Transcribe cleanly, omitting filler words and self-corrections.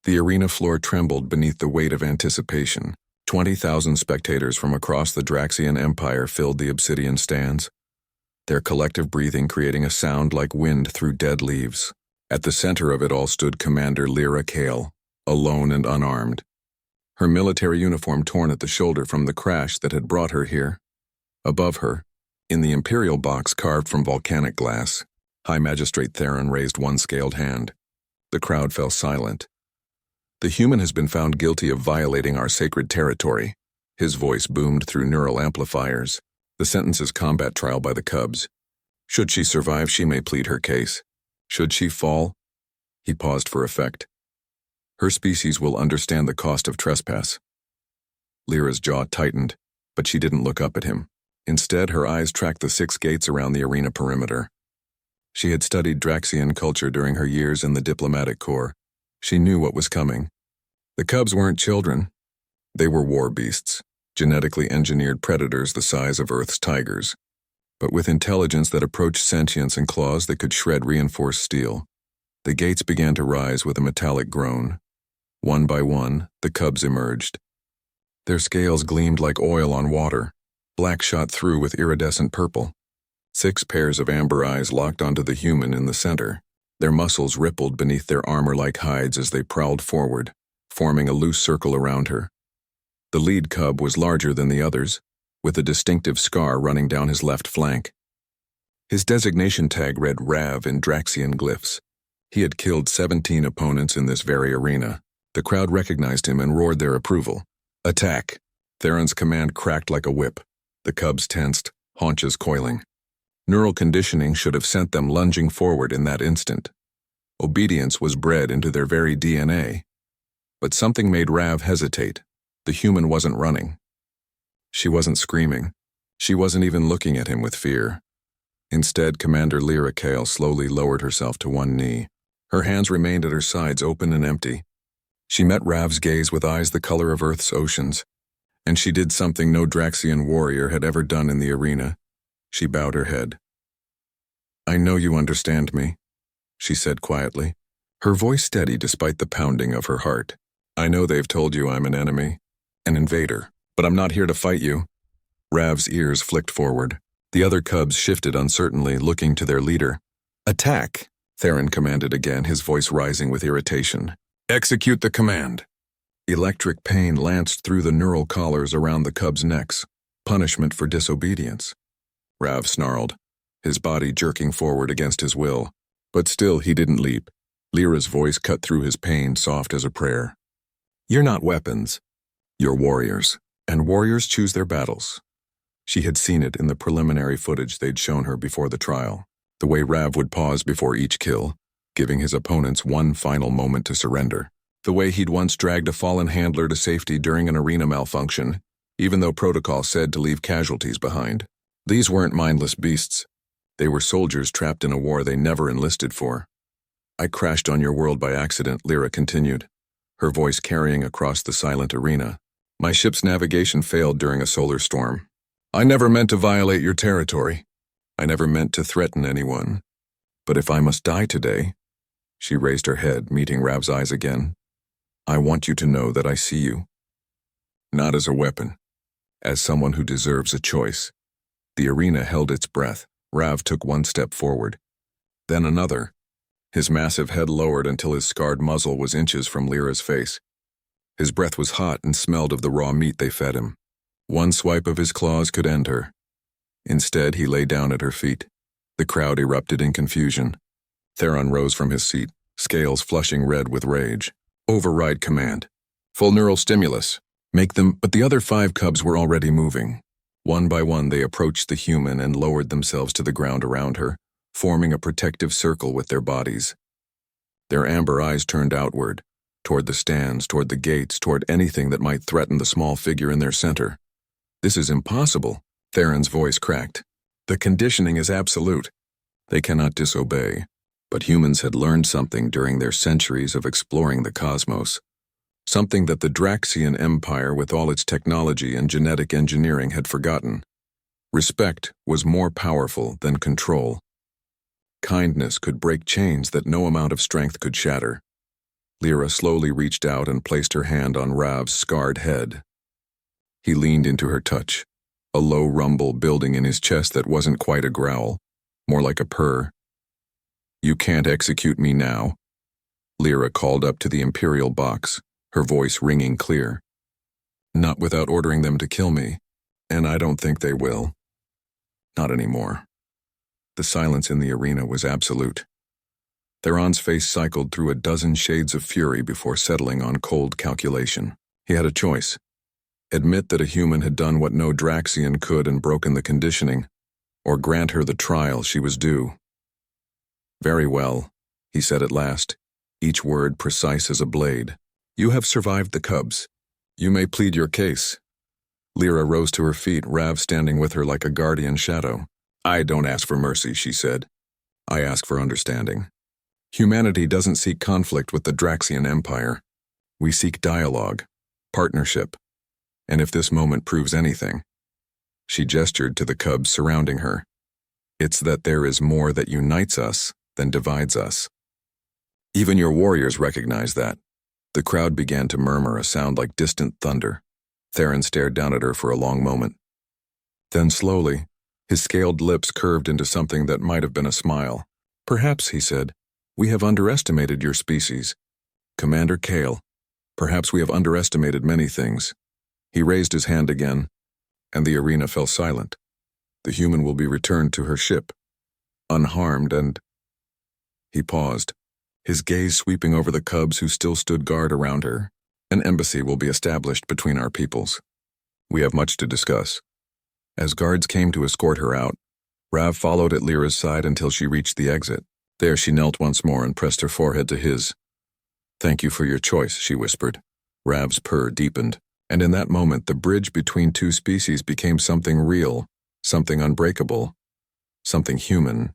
The arena floor trembled beneath the weight of anticipation. 20,000 spectators from across the Draxian Empire filled the obsidian stands, their collective breathing creating a sound like wind through dead leaves. At the center of it all stood Commander Lyra Kale, alone and unarmed, her military uniform torn at the shoulder from the crash that had brought her here. Above her, in the Imperial box carved from volcanic glass, High Magistrate Theron raised one scaled hand. The crowd fell silent. "The human has been found guilty of violating our sacred territory." His voice boomed through neural amplifiers. "The sentence is combat trial by the Cubs. Should she survive, she may plead her case. Should she fall—" He paused for effect. "Her species will understand the cost of trespass." Lyra's jaw tightened, but she didn't look up at him. Instead, her eyes tracked the 6 gates around the arena perimeter. She had studied Draxian culture during her years in the diplomatic corps. She knew what was coming. The Cubs weren't children. They were war beasts, genetically engineered predators the size of Earth's tigers, but with intelligence that approached sentience and claws that could shred reinforced steel. The gates began to rise with a metallic groan. One by one, the Cubs emerged. Their scales gleamed like oil on water, black shot through with iridescent purple. 6 pairs of amber eyes locked onto the human in the center. Their muscles rippled beneath their armor-like hides as they prowled forward, forming a loose circle around her. The lead cub was larger than the others, with a distinctive scar running down his left flank. His designation tag read Rav in Draxian glyphs. He had killed 17 opponents in this very arena. The crowd recognized him and roared their approval. "Attack!" Theron's command cracked like a whip. The cubs tensed, haunches coiling. Neural conditioning should have sent them lunging forward in that instant. Obedience was bred into their very DNA. But something made Rav hesitate. The human wasn't running. She wasn't screaming. She wasn't even looking at him with fear. Instead, Commander Lyra Kale slowly lowered herself to one knee. Her hands remained at her sides, open and empty. She met Rav's gaze with eyes the color of Earth's oceans, and she did something no Draxian warrior had ever done in the arena. She bowed her head. "I know you understand me," she said quietly, her voice steady despite the pounding of her heart. "I know they've told you I'm an enemy, an invader, but I'm not here to fight you." Rav's ears flicked forward. The other cubs shifted uncertainly, looking to their leader. "Attack!" Theron commanded again, his voice rising with irritation. "Execute the command." Electric pain lanced through the neural collars around the cubs' necks. Punishment for disobedience. Rav snarled, his body jerking forward against his will. But still he didn't leap. Lyra's voice cut through his pain, soft as a prayer. "You're not weapons. You're warriors, and warriors choose their battles." She had seen it in the preliminary footage they'd shown her before the trial. The way Rav would pause before each kill, giving his opponents one final moment to surrender. The way he'd once dragged a fallen handler to safety during an arena malfunction, even though protocol said to leave casualties behind. These weren't mindless beasts. They were soldiers trapped in a war they never enlisted for. "I crashed on your world by accident," Lyra continued, her voice carrying across the silent arena. "My ship's navigation failed during a solar storm. I never meant to violate your territory. I never meant to threaten anyone. But if I must die today," she raised her head, meeting Rav's eyes again, "I want you to know that I see you. Not as a weapon, as someone who deserves a choice." The arena held its breath. Rav took one step forward, then another, his massive head lowered until his scarred muzzle was inches from Lyra's face. His breath was hot and smelled of the raw meat they fed him. One swipe of his claws could end her. Instead, he lay down at her feet. The crowd erupted in confusion. Theron rose from his seat, scales flushing red with rage. "Override command. Full neural stimulus. Make them—" But the other 5 cubs were already moving. One by one, they approached the human and lowered themselves to the ground around her, forming a protective circle with their bodies. Their amber eyes turned outward, toward the stands, toward the gates, toward anything that might threaten the small figure in their center. "This is impossible," Theron's voice cracked. "The conditioning is absolute. They cannot disobey." But humans had learned something during their centuries of exploring the cosmos. Something that the Draxian Empire, with all its technology and genetic engineering, had forgotten. Respect was more powerful than control. Kindness could break chains that no amount of strength could shatter. Lyra slowly reached out and placed her hand on Rav's scarred head. He leaned into her touch, a low rumble building in his chest that wasn't quite a growl, more like a purr. "You can't execute me now," Lyra called up to the Imperial box, her voice ringing clear. "Not without ordering them to kill me, and I don't think they will. Not anymore." The silence in the arena was absolute. Theron's face cycled through a dozen shades of fury before settling on cold calculation. He had a choice. Admit that a human had done what no Draxian could and broken the conditioning, or grant her the trial she was due. "Very well," he said at last, each word precise as a blade. "You have survived the Cubs. You may plead your case." Lyra rose to her feet, Rav standing with her like a guardian shadow. "I don't ask for mercy," she said. "I ask for understanding. Humanity doesn't seek conflict with the Draxian Empire. We seek dialogue, partnership. And if this moment proves anything," she gestured to the Cubs surrounding her, "it's that there is more that unites us than divides us. Even your warriors recognize that." The crowd began to murmur, a sound like distant thunder. Theron stared down at her for a long moment. Then slowly, his scaled lips curved into something that might have been a smile. "Perhaps," he said, "we have underestimated your species. Commander Kale, perhaps we have underestimated many things." He raised his hand again, and the arena fell silent. "The human will be returned to her ship, unharmed and—" He paused, his gaze sweeping over the Cubs who still stood guard around her. "An embassy will be established between our peoples. We have much to discuss." As guards came to escort her out, Rav followed at Lyra's side until she reached the exit. There she knelt once more and pressed her forehead to his. "Thank you for your choice," she whispered. Rav's purr deepened, and in that moment the bridge between two species became something real, something unbreakable, something human.